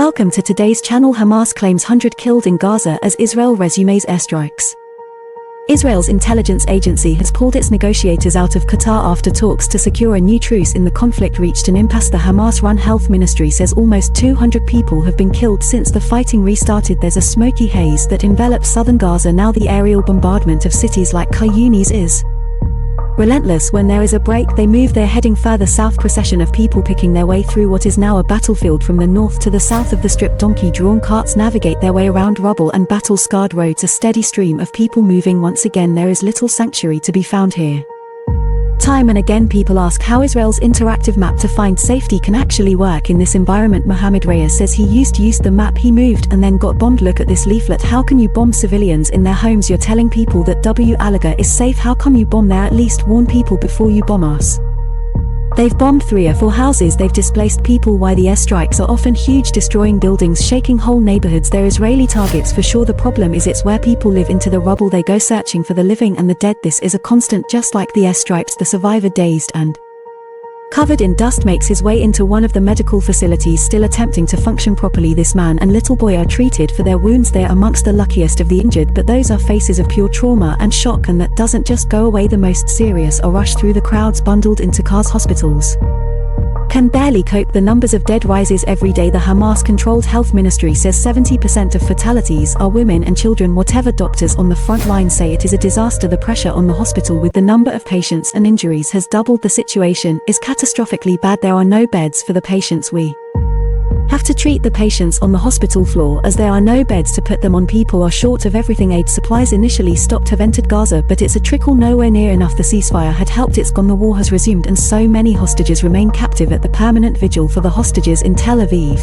Welcome to today's channel. Hamas claims 100 killed in Gaza as Israel resumes airstrikes. Israel's intelligence agency has pulled its negotiators out of Qatar after talks to secure a new truce in the conflict reached an impasse. The Hamas-run Health Ministry says almost 200 people have been killed since the fighting restarted. There's a smoky haze that envelops southern Gaza now. The aerial bombardment of cities like Khan Yunis is relentless. When there is a break, they move. They're heading further south. Procession of people picking their way through what is now a battlefield from the north to the south of the strip. Donkey-drawn carts navigate their way around rubble and battle-scarred roads. A steady stream of people moving. Once again, there is little sanctuary to be found here. Time and again people ask how Israel's interactive map to find safety can actually work in this environment. Mohammed Reyes says he used to use the map he moved and then got bombed. Look at this leaflet. How can you bomb civilians in their homes? You're telling people that Alaga is safe. How come you bomb there? At least warn people before you bomb us. They've bombed 3 or 4 houses. They've displaced people. Why? The airstrikes are often huge, destroying buildings, shaking whole neighborhoods. They're Israeli targets for sure. The problem is it's where people live. Into the rubble they go, searching for the living and the dead. This is a constant. Just like the airstrikes, the survivor, dazed and covered in dust, makes his way into one of the medical facilities, still attempting to function properly. This man and little boy are treated for their wounds. They're amongst the luckiest of the injured, but those are faces of pure trauma and shock, and that doesn't just go away. The most serious are rushed through the crowds, bundled into cars. Hospitals can barely cope. The numbers of dead rises every day. The Hamas-controlled health ministry says 70% of fatalities are women and children. Whatever doctors on the front line say, it is a disaster. The pressure on the hospital with the number of patients and injuries has doubled. The situation is catastrophically bad. There are no beds for the patients. We have to treat the patients on the hospital floor as there are no beds to put them on. People are short of everything. Aid supplies initially stopped have entered Gaza, but it's a trickle, nowhere near enough. The ceasefire had helped. It's gone. The war has resumed and so many hostages remain captive at the permanent vigil for the hostages in Tel Aviv.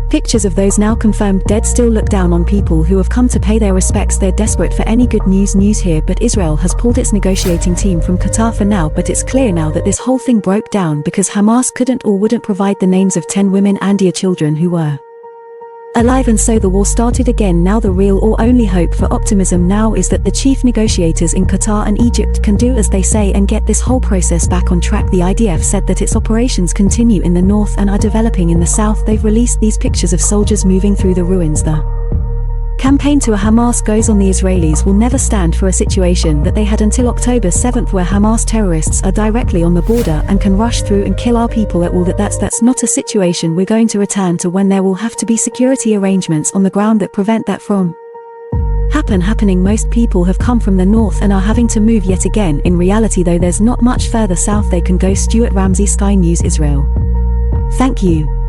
Pictures of those now confirmed dead still look down on people who have come to pay their respects. They're desperate for any good news here, but Israel has pulled its negotiating team from Qatar for now. But it's clear now that this whole thing broke down because Hamas couldn't or wouldn't provide the names of 10 women and children who were alive, and so the war started again. Now the real or only hope for optimism now is that the chief negotiators in Qatar and Egypt can do as they say and get this whole process back on track. The IDF said that its operations continue in the north and are developing in the south. They've released these pictures of soldiers moving through the ruins. The campaign to a Hamas goes on. The Israelis will never stand for a situation that they had until October 7th, where Hamas terrorists are directly on the border and can rush through and kill our people at will. That's not a situation we're going to return to. When there will have to be security arrangements on the ground that prevent that from happening. Most people have come from the north and are having to move yet again. In reality though, there's not much further south they can go. Stuart Ramsey, Sky News, Israel. Thank you.